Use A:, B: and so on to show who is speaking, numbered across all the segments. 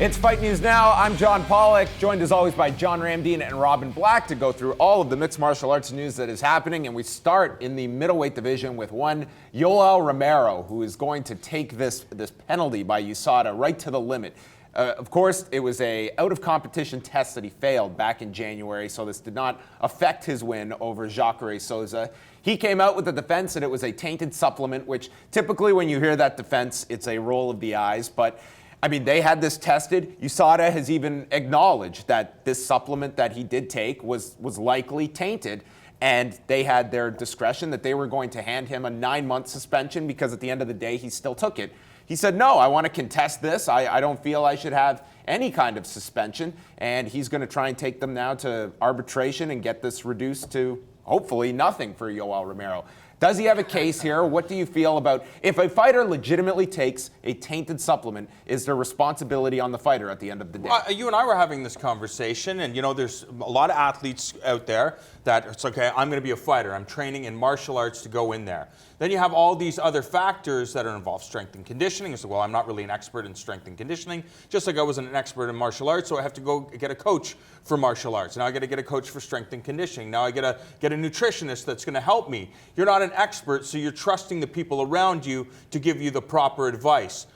A: It's Fight News Now. I'm John Pollock, joined as always by John Ramdeen and Robin Black to go through all of the mixed martial arts news that is happening. And we start in the middleweight division with one Yoel Romero, who is going to take this penalty by USADA right to the limit. Of course, it was a out-of-competition test that he failed back in January, so this did not affect his win over Jacare Souza. He came out with the defense that it was a tainted supplement, which typically when you hear that defense, it's a roll of the eyes. But I mean, they had this tested. USADA has even acknowledged that this supplement that he did take was likely tainted, and they had their discretion that they were going to hand him a 9-month suspension because at the end of the day, he still took it. He said, no, I want to contest this. I don't feel I should have any kind of suspension, and he's going to try and take them now to arbitration and get this reduced to hopefully nothing for Yoel Romero. Does he have a case here? What do you feel about if a fighter legitimately takes a tainted supplement, is there responsibility on the fighter at the end of the day?
B: You and I were having this conversation, and you know, there's a lot of athletes out there that it's okay, I'm going to be a fighter. I'm training in martial arts to go in there. Then you have all these other factors that are involved, strength and conditioning. So, well, I'm not really an expert in strength and conditioning, just like I wasn't an expert in martial arts, so I have to go get a coach for martial arts. Now I got to get a coach for strength and conditioning. Now I got to get a nutritionist that's going to help me. You're not an expert, so you're trusting the people around you to give you the proper advice.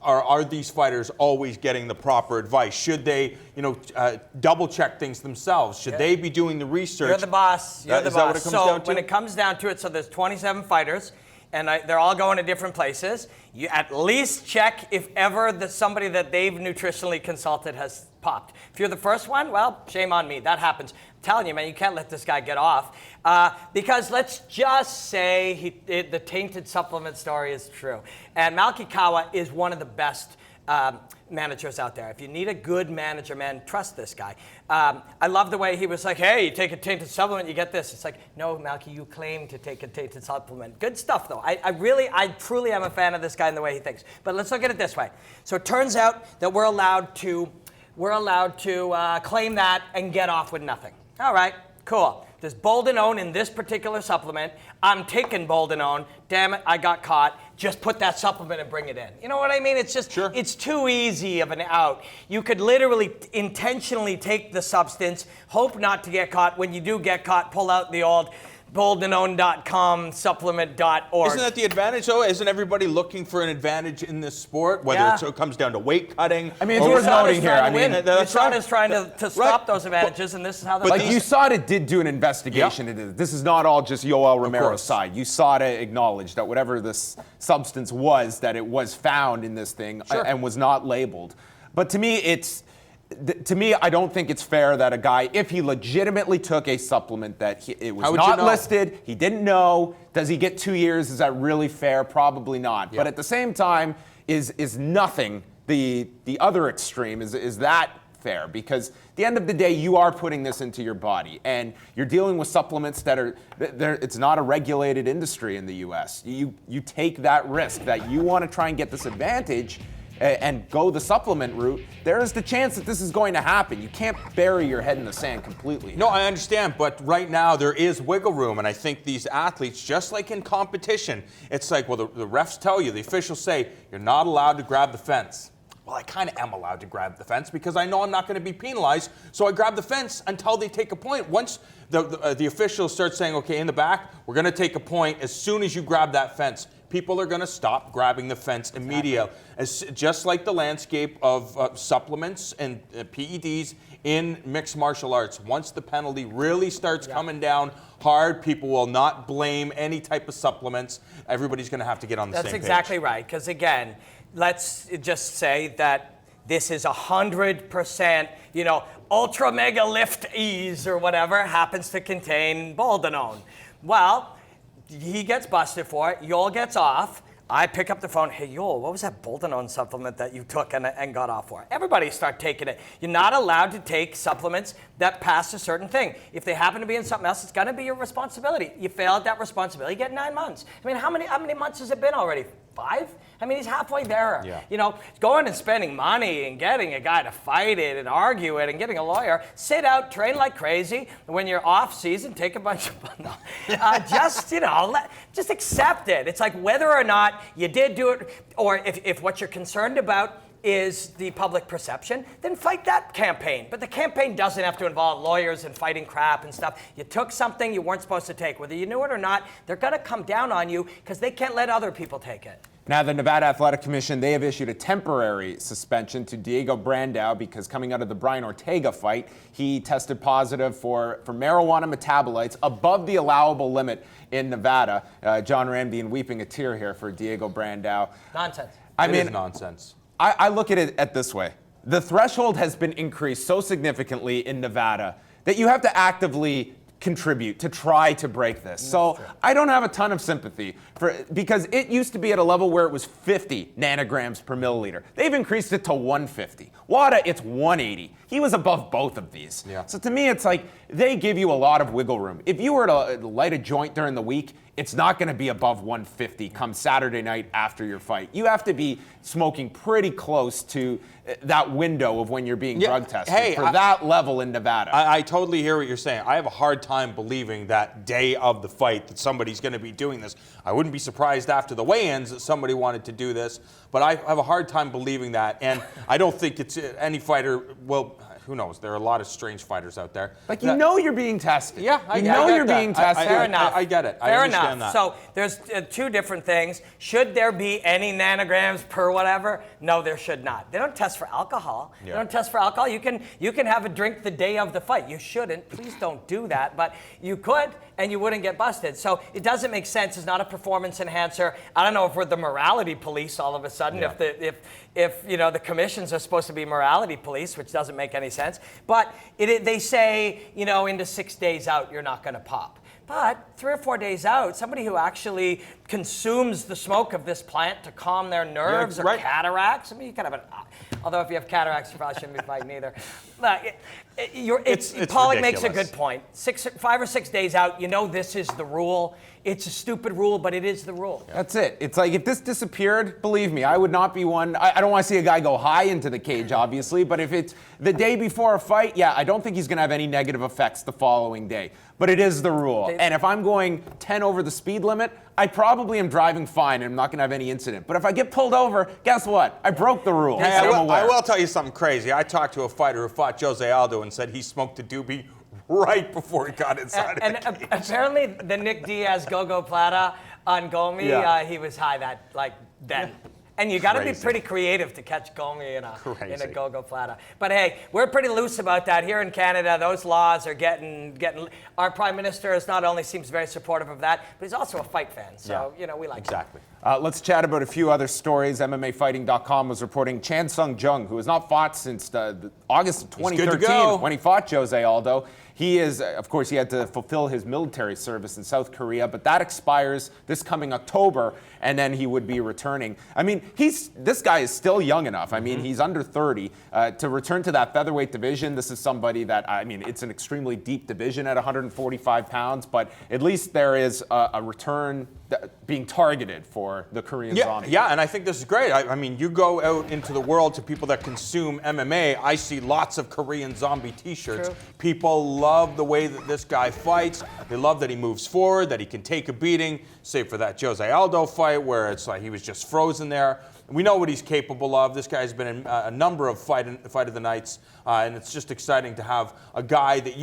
B: Are these fighters always getting the proper advice? Should they, double check things themselves? Should they be doing the research?
C: You're the boss. You're the boss.
B: Is that what it comes down to?
C: When it comes down to it, so there's 27 fighters, and they're all going to different places. You at least check if ever somebody that they've nutritionally consulted has popped. If you're the first one, well, shame on me. That happens. I'm telling you, man, you can't let this guy get off. Because let's just say the tainted supplement story is true. And Malki Kawa is one of the best managers out there. If you need a good manager, man, trust this guy. I love the way he was like, hey, you take a tainted supplement, you get this. It's like, no, Malki, you claim to take a tainted supplement. Good stuff, though. I truly am a fan of this guy and the way he thinks. But let's look at it this way. So it turns out that we're allowed to claim that and get off with nothing. All right, cool. There's boldenone in this particular supplement. I'm taking boldenone. Damn it, I got caught. Just put that supplement and bring it in. You know what I mean? It's just,
B: sure.
C: It's too easy of an out. You could literally intentionally take the substance, hope not to get caught. When you do get caught, pull out the old boldenone.com, supplement.org.
B: Isn't that the advantage, though? Isn't everybody looking for an advantage in this sport? Whether it comes down to weight cutting.
A: I mean, it's worth noting here. I mean,
C: USADA's trying to stop those advantages, and this is how they're
A: like USADA did do an investigation into this. This is not all just Yoel Romero's side. USADA acknowledged that whatever this substance was, that it was found in this thing and was not labeled. But to me, I don't think it's fair that a guy, if he legitimately took a supplement that it was not listed, he didn't know, does he get 2 years? Is that really fair? Probably not. But at the same time, is nothing the other extreme? Is that fair? Because at the end of the day, you are putting this into your body, and you're dealing with supplements that it's not a regulated industry in the U.S. You take that risk that you want to try and get this advantage and go the supplement route, there is the chance that this is going to happen. You can't bury your head in the sand completely.
B: No, I understand, but right now there is wiggle room, and I think these athletes, just like in competition, it's like, well, the refs tell you, the officials say, you're not allowed to grab the fence. Well, I kind of am allowed to grab the fence because I know I'm not going to be penalized, so I grab the fence until they take a point. Once the officials start saying, okay, in the back, we're going to take a point as soon as you grab that fence, people are going to stop grabbing the fence immediately. Just like the landscape of supplements and PEDs in mixed martial arts. Once the penalty really starts coming down hard, people will not blame any type of supplements. Everybody's going to have to get on the same page.
C: That's exactly right, because again, let's just say that this is 100%, ultra mega lift ease or whatever happens to contain boldenone. Well, he gets busted for it. Yoel gets off. I pick up the phone. Hey, Yoel, what was that boldenone supplement that you took and got off for? Everybody start taking it. You're not allowed to take supplements that pass a certain thing. If they happen to be in something else, it's going to be your responsibility. You fail at that responsibility, you get 9 months. I mean, how many months has it been already? 5? I mean, he's halfway there.
B: Yeah.
C: Going and spending money and getting a guy to fight it and argue it and getting a lawyer, sit out, train like crazy. When you're off season, take a bunch of just accept it. It's like whether or not you did do it, or if what you're concerned about is the public perception, then fight that campaign. But the campaign doesn't have to involve lawyers and fighting crap and stuff. You took something you weren't supposed to take. Whether you knew it or not, they're going to come down on you because they can't let other people take it.
A: Now, the Nevada Athletic Commission, they have issued a temporary suspension to Diego Brandao because coming out of the Brian Ortega fight, he tested positive for marijuana metabolites above the allowable limit in Nevada. John Ramdian weeping a tear here for Diego Brandao.
C: Nonsense.
B: It is nonsense.
A: I look at it this way. The threshold has been increased so significantly in Nevada that you have to actively contribute to try to break this. So I don't have a ton of sympathy because it used to be at a level where it was 50 nanograms per milliliter. They've increased it to 150. WADA, it's 180. He was above both of these.
B: Yeah.
A: So to me, it's like they give you a lot of wiggle room. If you were to light a joint during the week, it's not going to be above 150 come Saturday night after your fight. You have to be smoking pretty close to that window of when you're being drug tested for that level in Nevada.
B: I totally hear what you're saying. I have a hard time believing that day of the fight that somebody's going to be doing this. I wouldn't be surprised after the weigh-ins that somebody wanted to do this, but I have a hard time believing that, and I don't think it's any fighter, well, who knows? There are a lot of strange fighters out there.
A: Like, you know you're being tested.
B: Yeah,
A: I know you're being tested.
C: Fair enough.
B: I get it.
C: Fair
B: I understand
C: enough.
B: that.
C: So there's two different things. Should there be any nanograms per whatever? No, there should not. They don't test for alcohol.
B: Yeah.
C: They don't test for alcohol. You can have a drink the day of the fight. You shouldn't. Please don't do that. But you could, and you wouldn't get busted. So it doesn't make sense. It's not a performance enhancer. I don't know if we're the morality police all of a sudden.
B: Yeah.
C: If you know the commissions are supposed to be morality police, which doesn't make any sense. But they say, into 6 days out, you're not going to pop. But 3 or 4 days out, somebody who actually consumes the smoke of this plant to calm their nerves or cataracts. I mean, you kind of although if you have cataracts, you probably shouldn't be fighting either. Pollock makes a good point. 5 or 6 days out, this is the rule. It's a stupid rule, but it is the rule.
A: That's it. It's like if this disappeared, believe me, I would not be one. I don't want to see a guy go high into the cage, obviously, but if it's the day before a fight, I don't think he's going to have any negative effects the following day. But it is the rule. And if I'm going 10 over the speed limit, I probably am driving fine and I'm not going to have any incident. But if I get pulled over, guess what? I broke the rule.
B: Hey, I will tell you something crazy. I talked to a fighter who fought Jose Aldo and said he smoked a doobie right before he got inside of the cage.
C: Apparently the Nick Diaz Gogo Plata on Gomi, he was high then. And you got to be pretty creative to catch Gomi in a Gogo Plata. But hey, we're pretty loose about that here in Canada. Those laws are getting. Our Prime Minister is not only seems very supportive of that, but he's also a fight fan. So we like
B: exactly.
A: Let's chat about a few other stories. MMAfighting.com was reporting Chan Sung Jung, who has not fought since August of 2013 when he fought Jose Aldo. He is, of course, he had to fulfill his military service in South Korea, but that expires this coming October, and then he would be returning. I mean, this guy is still young enough. I mean, he's under 30. To return to that featherweight division, this is somebody that, it's an extremely deep division at 145 pounds, but at least there is a return being targeted for the Korean Zombie.
B: Yeah, and I think this is great. I mean, you go out into the world to people that consume MMA, I see lots of Korean Zombie t-shirts.
C: True.
B: People love the way that this guy fights. They love that he moves forward, that he can take a beating, save for that Jose Aldo fight where it's like he was just frozen there. We know what he's capable of. This guy's been in a number of fight of the nights, and it's just exciting to have a guy that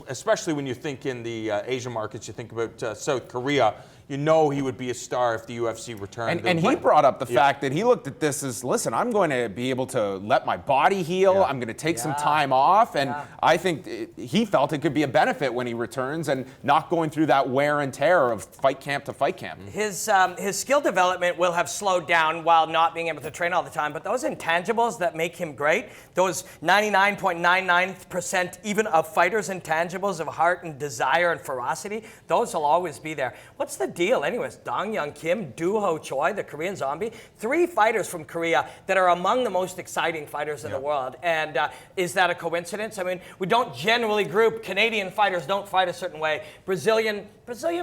B: especially when you think in the Asian markets, you think about South Korea, he would be a star if the UFC returned.
A: And he brought up the fact that he looked at this as, listen, I'm going to be able to let my body heal. Yeah. I'm going to take some time off. And I think he felt it could be a benefit when he returns and not going through that wear and tear of fight camp to fight camp.
C: His skill development will have slowed down while not being able to train all the time. But those intangibles that make him great, those 99.99% even of fighters' intangibles of heart and desire and ferocity, those will always be there. What's the deal anyways? Dong Young Kim, Doo-Ho Choi, the Korean Zombie, 3 fighters from Korea that are among the most exciting fighters in the world. And is that a coincidence? I mean, we don't generally group Canadian fighters don't fight a certain way. Brazilian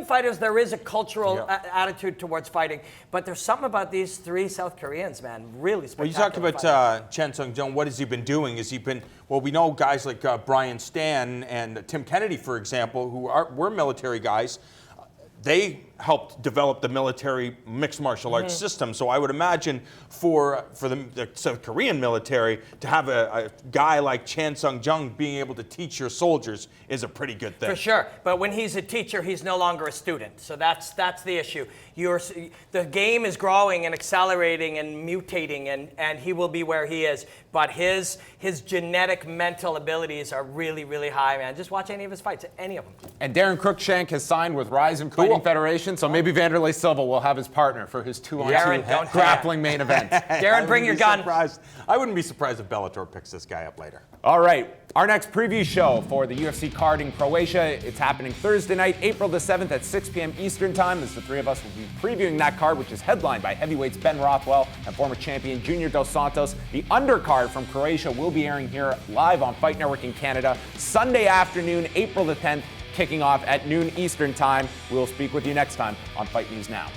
C: fighters, there is a cultural attitude towards fighting, but there's something about these 3 South Koreans, man, really spectacular.
B: Well, you talked about Chan Sung Jung. What has he been doing? We know guys like Brian Stan and Tim Kennedy, for example, who were military guys. They helped develop the military mixed martial arts system. So I would imagine for the South Korean military to have a guy like Chan Sung-jung being able to teach your soldiers is a pretty good thing.
C: For sure, but when he's a teacher, he's no longer a student. So that's the issue. The game is growing and accelerating and mutating, and he will be where he is. But his genetic mental abilities are really, really high, man. Just watch any of his fights, any of them.
A: And Darren Cruikshank has signed with Rizin Fighting Federation, so maybe Vanderlei Silva will have his partner for his 2-on-2 grappling main event.
C: Darren, bring your gun.
B: I wouldn't be surprised if Bellator picks this guy up later.
A: All right, our next preview show for the UFC card in Croatia, it's happening Thursday night, April the 7th at 6 p.m. Eastern Time, as the three of us will be previewing that card, which is headlined by heavyweights Ben Rothwell and former champion Junior Dos Santos. The undercard from Croatia will be airing here live on Fight Network in Canada, Sunday afternoon, April the 10th, kicking off at noon Eastern Time. We'll speak with you next time on Fight News Now.